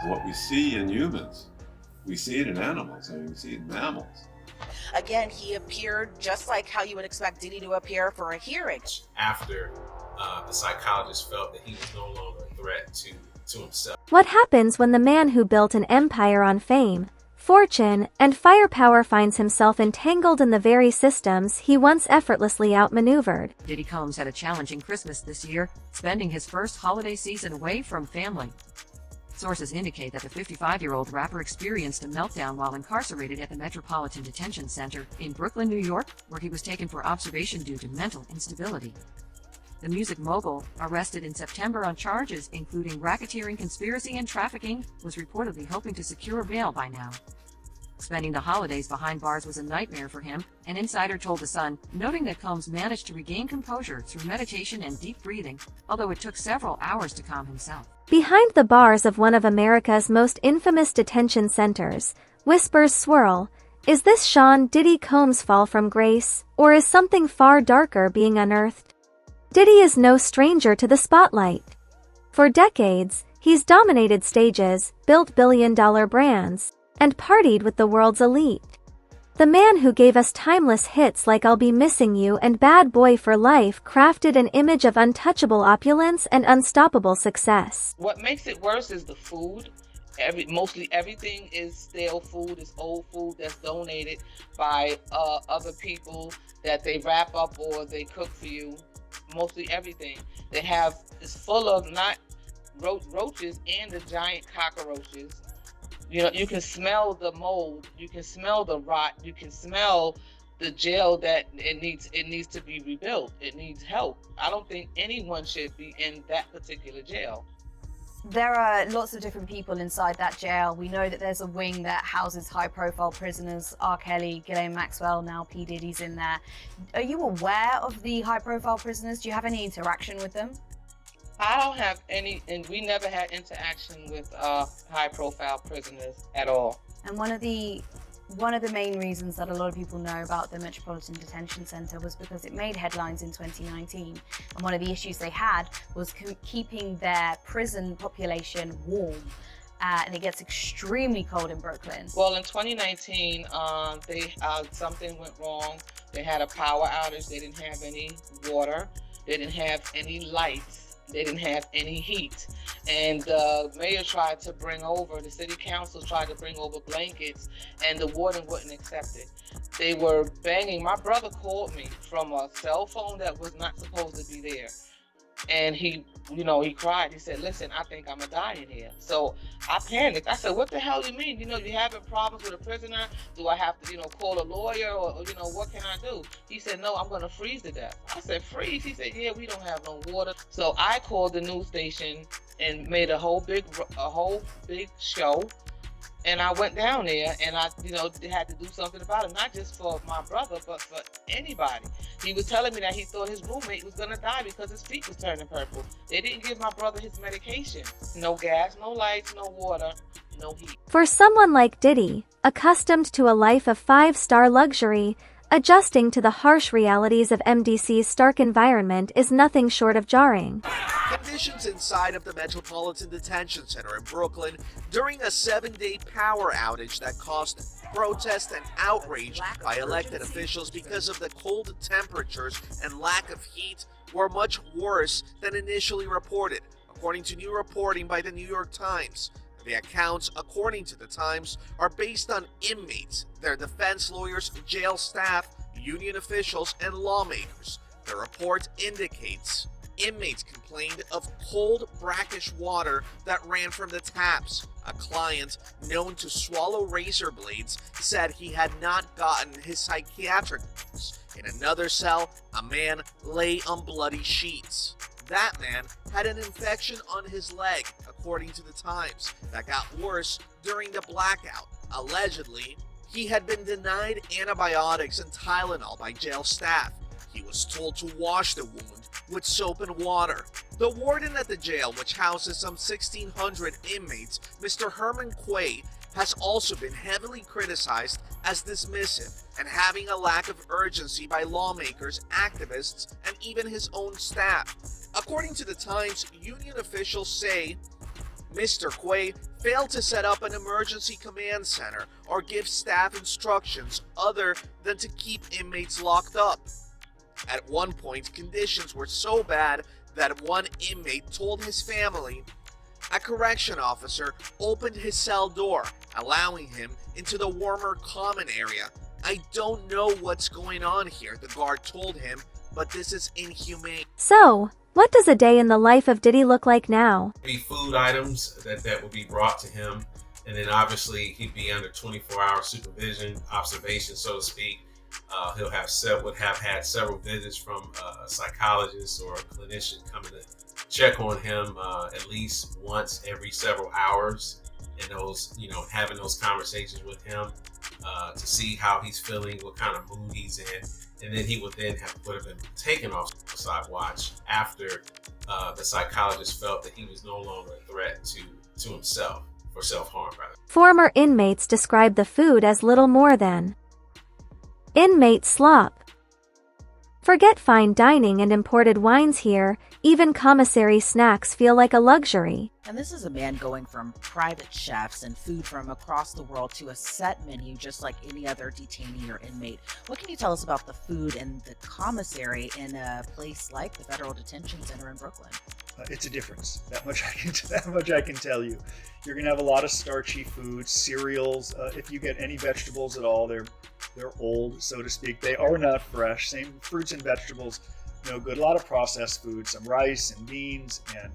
What we see in humans, we see it in animals, and we see it in mammals. Again, he appeared just like how you would expect Diddy to appear for a hearing. After the psychologist felt that he was no longer a threat to himself. What happens when the man who built an empire on fame, fortune, and firepower finds himself entangled in the very systems he once effortlessly outmaneuvered? Diddy Combs had a challenging Christmas this year, spending his first holiday season away from family. Sources indicate that the 55-year-old rapper experienced a meltdown while incarcerated at the Metropolitan Detention Center in Brooklyn, New York, where he was taken for observation due to mental instability. The music mogul, arrested in September on charges including racketeering, conspiracy, and trafficking, was reportedly hoping to secure bail by now. Spending the holidays behind bars was a nightmare for him, an insider told The Sun, noting that Combs managed to regain composure through meditation and deep breathing, although it took several hours to calm himself. Behind the bars of one of America's most infamous detention centers, whispers swirl. Is this Sean Diddy Combs' fall from grace, or is something far darker being unearthed? Diddy is no stranger to the spotlight. For decades, he's dominated stages, built billion-dollar brands, and partied with the world's elite. The man who gave us timeless hits like I'll Be Missing You and Bad Boy for Life crafted an image of untouchable opulence and unstoppable success. What makes it worse is the food. Mostly everything is stale food, it's old food that's donated by other people that they wrap up or they cook for you. Mostly everything they have is full of not roaches and the giant cockroaches. You know, you can smell the mold, you can smell the rot, you can smell the jail that it needs to be rebuilt. It needs help. I don't think anyone should be in that particular jail. There are lots of different people inside that jail. We know that there's a wing that houses high-profile prisoners. R. Kelly, Ghislaine Maxwell, now P. Diddy's in there. Are you aware of the high-profile prisoners? Do you have any interaction with them? I don't have any, and we never had interaction with high-profile prisoners at all. And one of the main reasons that a lot of people know about the Metropolitan Detention Center was because it made headlines in 2019. And one of the issues they had was keeping their prison population warm. And it gets extremely cold in Brooklyn. Well, in 2019, something went wrong. They had a power outage. They didn't have any water. They didn't have any lights. They didn't have any heat. And the mayor tried to the city council tried to bring over blankets, and the warden wouldn't accept it. They were banging. My brother called me from a cell phone that was not supposed to be there. And he cried. He said, listen, I think I'm gonna die in here. So I panicked. I said, what the hell do you mean? You having problems with a prisoner? Do I have to, call a lawyer or what can I do? He said, no, I'm gonna freeze to death. I said, freeze? He said, yeah, we don't have no water. So I called the news station and made a whole big show. And I went down there and I, had to do something about it, not just for my brother, but for anybody. He was telling me that he thought his roommate was gonna die because his feet was turning purple. They didn't give my brother his medication. No gas, no lights, no water, no heat. For someone like Diddy, accustomed to a life of five-star luxury, adjusting to the harsh realities of MDC's stark environment is nothing short of jarring. Conditions inside of the Metropolitan Detention Center in Brooklyn during a 7-day power outage that caused protest and outrage by elected officials because of the cold temperatures and lack of heat were much worse than initially reported, according to new reporting by the New York Times. The accounts, according to the Times, are based on inmates, their defense lawyers, jail staff, union officials, and lawmakers. The report indicates inmates complained of cold, brackish water that ran from the taps. A client known to swallow razor blades said he had not gotten his psychiatric pills. In another cell, a man lay on bloody sheets. That man had an infection on his leg, according to the Times, that got worse during the blackout. Allegedly, he had been denied antibiotics and Tylenol by jail staff. He was told to wash the wound with soap and water. The warden at the jail, which houses some 1,600 inmates, Mr. Herman Quay, has also been heavily criticized as dismissive and having a lack of urgency by lawmakers, activists, and even his own staff. According to the Times, union officials say Mr. Quay failed to set up an emergency command center or give staff instructions other than to keep inmates locked up. At one point, conditions were so bad that one inmate told his family a correction officer opened his cell door, allowing him into the warmer common area. "I don't know what's going on here," the guard told him, "but this is inhumane." So, what does a day in the life of Diddy look like now? Be food items that would be brought to him, and then obviously he'd be under 24-hour supervision, observation, so to speak. He'll would have had several visits from a psychologist or a clinician coming to check on him at least once every several hours, and having those conversations with him to see how he's feeling, what kind of mood he's in, and then he would have been taken off suicide watch after the psychologist felt that he was no longer a threat to himself, for self-harm rather. Former inmates describe the food as little more than inmate slop. Forget fine dining and imported wines here, even commissary snacks feel like a luxury. And this is a man going from private chefs and food from across the world to a set menu just like any other detainee or inmate. What can you tell us about the food in the commissary in a place like the Federal Detention Center in Brooklyn? It's a difference. That much I can tell you. You're gonna have a lot of starchy foods, cereals. If you get any vegetables at all, they're old, so to speak. They are not fresh. Same fruits and vegetables, no good. A lot of processed food, some rice and beans and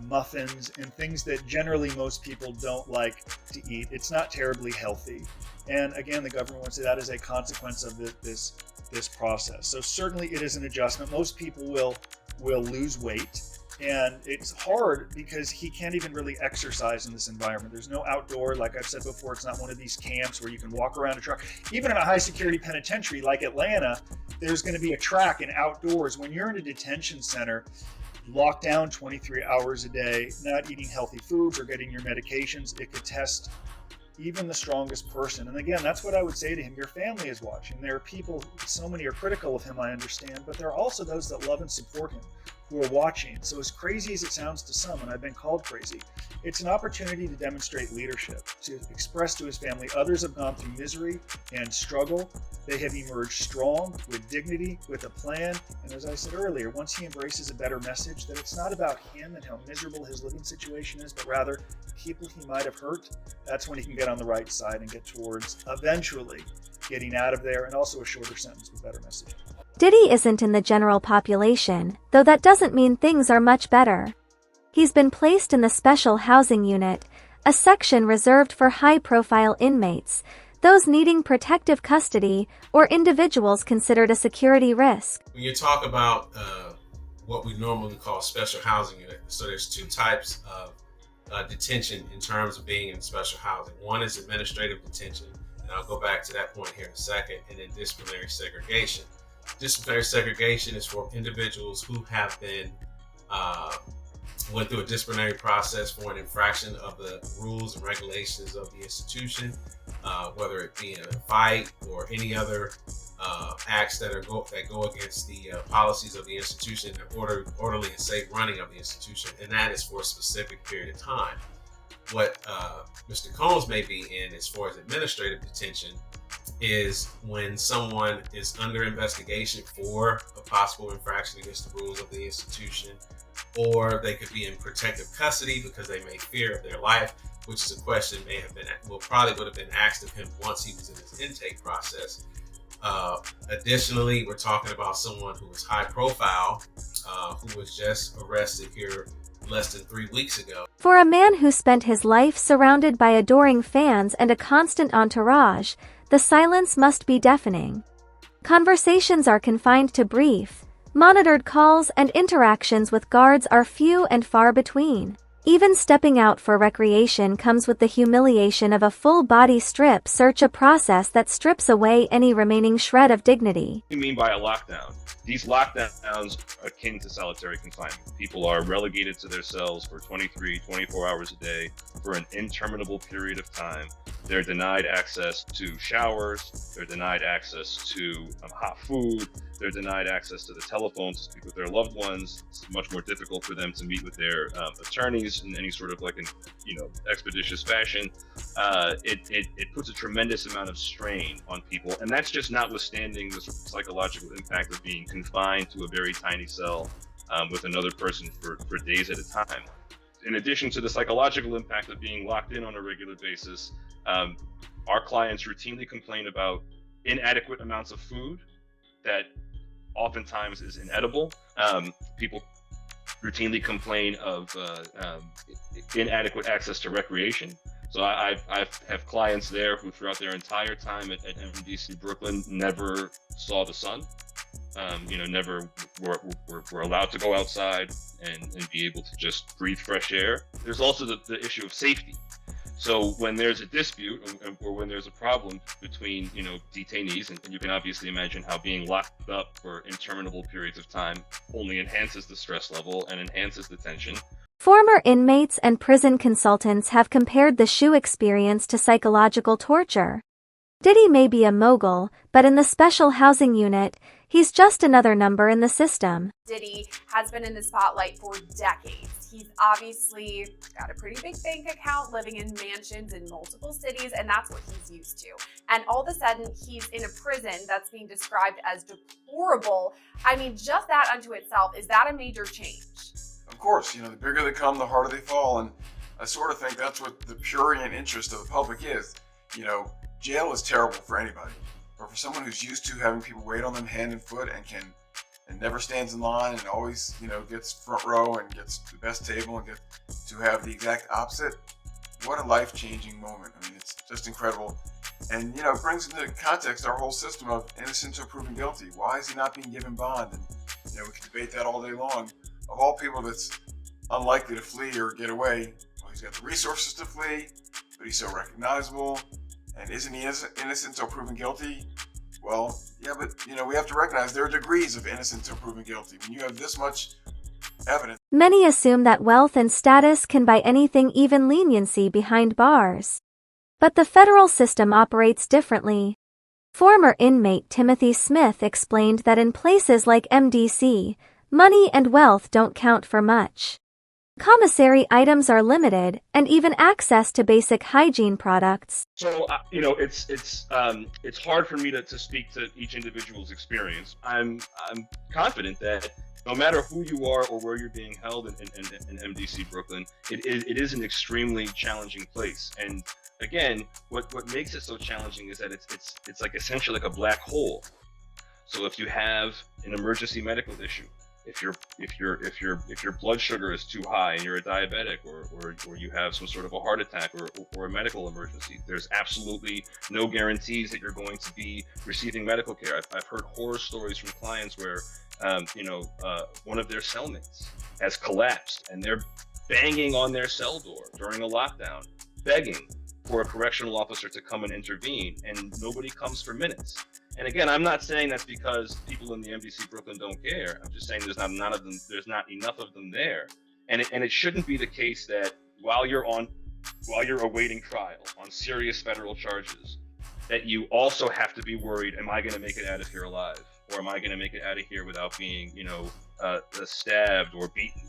muffins and things that generally most people don't like to eat. It's not terribly healthy. And again, the government would say that is a consequence of this process. So certainly it is an adjustment. Most people will lose weight. And it's hard because he can't even really exercise in this environment. There's no outdoor, like I've said before, it's not one of these camps where you can walk around a track. Even in a high security penitentiary like Atlanta, there's going to be a track and outdoors. When you're in a detention center, locked down 23 hours a day, not eating healthy foods or getting your medications, it could test even the strongest person. And again, that's what I would say to him. Your family is watching. There are people, so many are critical of him, I understand, but there are also those that love and support him who are watching. So as crazy as it sounds to some, and I've been called crazy, it's an opportunity to demonstrate leadership, to express to his family. Others have gone through misery and struggle. They have emerged strong, with dignity, with a plan. And as I said earlier, once he embraces a better message, that it's not about him and how miserable his living situation is, but rather people he might have hurt, that's when he can get on the right side and get towards eventually getting out of there, and also a shorter sentence with better messaging. Diddy isn't in the general population, though that doesn't mean things are much better. He's been placed in the special housing unit, a section reserved for high-profile inmates, those needing protective custody, or individuals considered a security risk. When you talk about what we normally call special housing unit, so there's two types of detention in terms of being in special housing. One is administrative detention, and I'll go back to that point here in a second, and then disciplinary segregation. Disciplinary segregation is for individuals who have been went through a disciplinary process for an infraction of the rules and regulations of the institution, whether it be in a fight or any other acts that go against the policies of the institution and orderly and safe running of the institution, and that is for a specific period of time. What Mr. Combs may be in as far as administrative detention is when someone is under investigation for a possible infraction against the rules of the institution, or they could be in protective custody because they may fear of their life, which is a question probably would have been asked of him once he was in his intake process. Additionally, we're talking about someone who is high profile, who was just arrested here less than 3 weeks ago. For a man who spent his life surrounded by adoring fans and a constant entourage, the silence must be deafening. Conversations are confined to brief, monitored calls, and interactions with guards are few and far between. Even stepping out for recreation comes with the humiliation of a full-body strip search, a process that strips away any remaining shred of dignity. What do you mean by a lockdown? These lockdowns are akin to solitary confinement. People are relegated to their cells for 24 hours a day for an interminable period of time. They're denied access to showers. They're denied access to hot food. They're denied access to the telephone to speak with their loved ones. It's much more difficult for them to meet with their attorneys in any sort of like an expeditious fashion. It puts a tremendous amount of strain on people, and that's just notwithstanding the psychological impact of being confined to a very tiny cell with another person for days at a time. In addition to the psychological impact of being locked in on a regular basis, our clients routinely complain about inadequate amounts of food that oftentimes is inedible. People routinely complain of inadequate access to recreation. So I have clients there who throughout their entire time at MDC Brooklyn never saw the sun. Never were allowed to go outside and be able to just breathe fresh air. There's also the issue of safety. So when there's a dispute or when there's a problem between, detainees, and you can obviously imagine how being locked up for interminable periods of time only enhances the stress level and enhances the tension. Former inmates and prison consultants have compared the SHU experience to psychological torture. Diddy may be a mogul, but in the special housing unit, he's just another number in the system. Diddy has been in the spotlight for decades. He's obviously got a pretty big bank account, living in mansions in multiple cities, and that's what he's used to. And all of a sudden, he's in a prison that's being described as deplorable. I mean, just that unto itself, is that a major change? Of course, the bigger they come, the harder they fall, and I sort of think that's what the prurient interest of the public is. Jail is terrible for anybody, but for someone who's used to having people wait on them hand and foot and never stands in line and always, gets front row and gets the best table and gets to have the exact opposite, what a life-changing moment. I mean, it's just incredible. And, it brings into context our whole system of innocent until proven guilty. Why is he not being given bond? And, we can debate that all day long. Of all people that's unlikely to flee or get away, well, he's got the resources to flee, but he's so recognizable. And isn't he innocent until proven guilty? Well, yeah, but, we have to recognize there are degrees of innocent until proven guilty. When you have this much evidence. Many assume that wealth and status can buy anything, even leniency behind bars. But the federal system operates differently. Former inmate Timothy Smith explained that in places like MDC, money and wealth don't count for much. Commissary items are limited, and even access to basic hygiene products. So, it's hard for me to speak to each individual's experience. I'm confident that no matter who you are or where you're being held in MDC Brooklyn, it is an extremely challenging place. And again, what makes it so challenging is that it's like essentially like a black hole. So if you have an emergency medical issue, if your blood sugar is too high and you're a diabetic or you have some sort of a heart attack or a medical emergency, there's absolutely no guarantees that you're going to be receiving medical care. I've heard horror stories from clients where one of their cellmates has collapsed and they're banging on their cell door during a lockdown, begging for a correctional officer to come and intervene, and nobody comes for minutes. And again, I'm not saying that's because people in the MDC Brooklyn don't care. I'm just saying there's not enough of them there. And it shouldn't be the case that while you're awaiting trial on serious federal charges, that you also have to be worried, am I going to make it out of here alive? Or am I going to make it out of here without being, stabbed or beaten?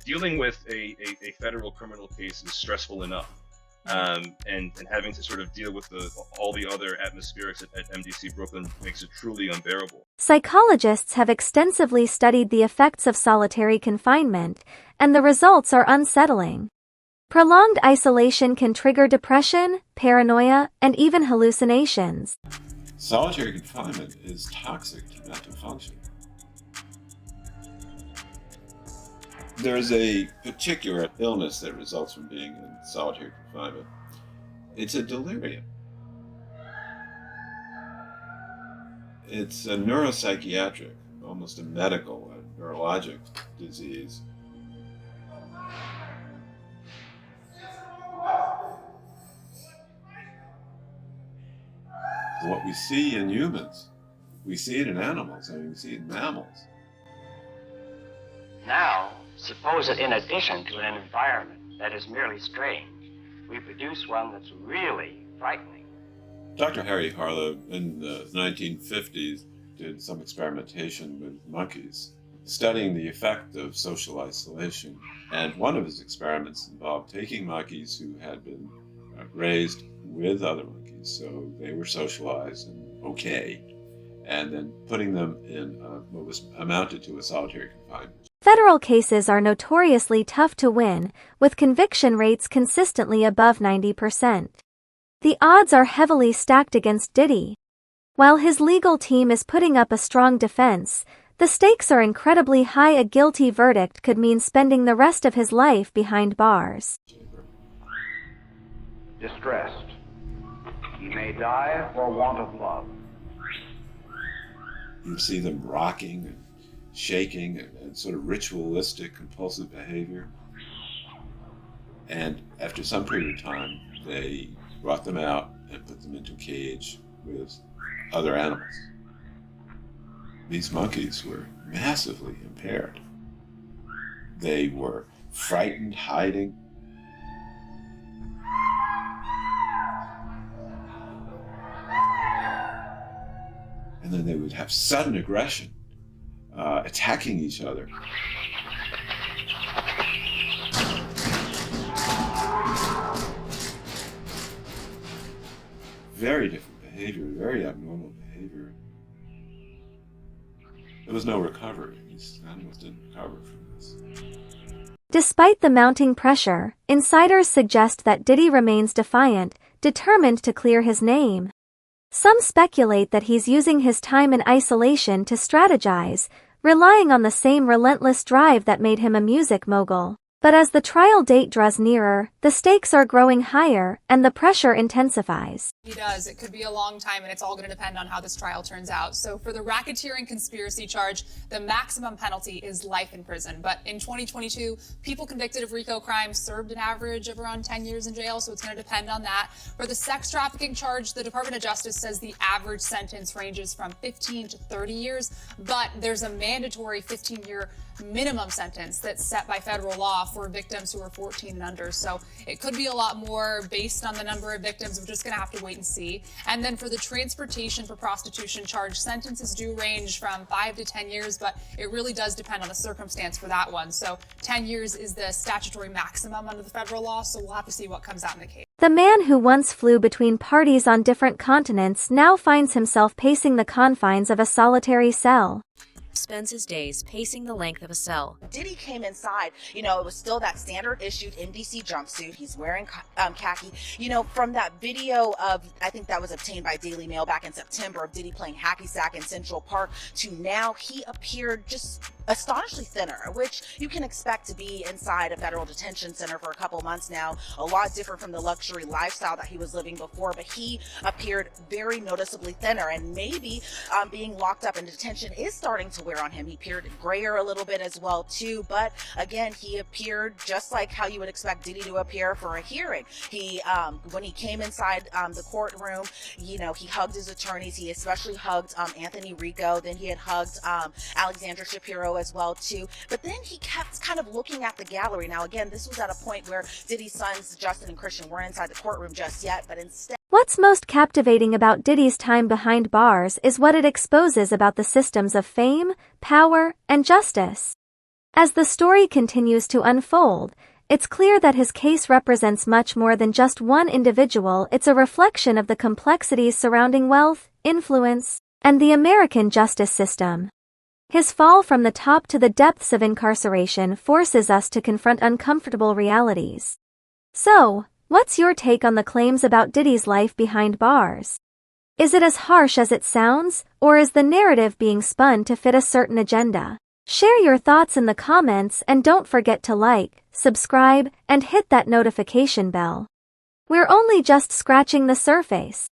Dealing with a federal criminal case is stressful enough. And having to sort of deal with all the other atmospherics at MDC Brooklyn makes it truly unbearable. Psychologists have extensively studied the effects of solitary confinement, and the results are unsettling. Prolonged isolation can trigger depression, paranoia, and even hallucinations. Solitary confinement is toxic to mental function. There's a particular illness that results from being in solitary confinement. It's a delirium. It's a neuropsychiatric, almost a medical, a neurologic disease. What we see in humans, we see it in animals, we see it in mammals. Now, suppose that in addition to an environment that is merely strange, we produce one that's really frightening. Dr. Harry Harlow in the 1950s did some experimentation with monkeys, studying the effect of social isolation. And one of his experiments involved taking monkeys who had been raised with other monkeys, so they were socialized and okay, and then putting them in what was amounted to a solitary confinement. Federal cases are notoriously tough to win, with conviction rates consistently above 90%. The odds are heavily stacked against Diddy. While his legal team is putting up a strong defense, the stakes are incredibly high. A guilty verdict could mean spending the rest of his life behind bars. Distressed. He may die for want of love. You see them rocking and shaking and sort of ritualistic, compulsive behavior. And after some period of time, they brought them out and put them into a cage with other animals. These monkeys were massively impaired. They were frightened, hiding. And then they would have sudden aggression, attacking each other. Very different behavior, very abnormal behavior. There was no recovery. These animals didn't recover from this. Despite the mounting pressure, insiders suggest that Diddy remains defiant, determined to clear his name. Some speculate that he's using his time in isolation to strategize, relying on the same relentless drive that made him a music mogul. But as the trial date draws nearer, the stakes are growing higher and the pressure intensifies. He does. It could be a long time, and it's all going to depend on how this trial turns out. So for the racketeering conspiracy charge, the maximum penalty is life in prison. But in 2022, people convicted of RICO crimes served an average of around 10 years in jail, so it's going to depend on that. For the sex trafficking charge, the Department of Justice says the average sentence ranges from 15 to 30 years, but there's a mandatory 15-year minimum sentence that's set by federal law for victims who are 14 and under. So it could be a lot more based on the number of victims. We're just going to have to wait and see. And then for the transportation for prostitution charge, sentences do range from 5 to 10 years, but it really does depend on the circumstance for that one. So 10 years is the statutory maximum under the federal law, so we'll have to see what comes out in the case. The man who once flew between parties on different continents now finds himself pacing the confines of a solitary cell. Spends his days pacing the length of a cell. Diddy came inside, it was still that standard issued NBC jumpsuit. He's wearing khaki. From that video of, I think that was obtained by Daily Mail back in September, of Diddy playing hacky sack in Central Park, to now he appeared just astonishingly thinner, which you can expect to be inside a federal detention center for a couple months now. A lot different from the luxury lifestyle that he was living before, but he appeared very noticeably thinner, and maybe being locked up in detention is starting to wear on him. He appeared grayer a little bit as well too, but again, he appeared just like how you would expect Diddy to appear for a hearing. He when he came inside the courtroom, he hugged his attorneys. He especially hugged Anthony Rico. Then he had hugged Alexandra Shapiro as well too, but then he kept kind of looking at the gallery. Now again, this was at a point where Diddy's sons Justin and Christian weren't inside the courtroom just yet, but instead. What's most captivating about Diddy's time behind bars is what it exposes about the systems of fame, power, and justice. As the story continues to unfold, it's clear that his case represents much more than just one individual. It's a reflection of the complexities surrounding wealth, influence, and the American justice system. His fall from the top to the depths of incarceration forces us to confront uncomfortable realities. So, what's your take on the claims about Diddy's life behind bars? Is it as harsh as it sounds, or is the narrative being spun to fit a certain agenda? Share your thoughts in the comments and don't forget to like, subscribe, and hit that notification bell. We're only just scratching the surface.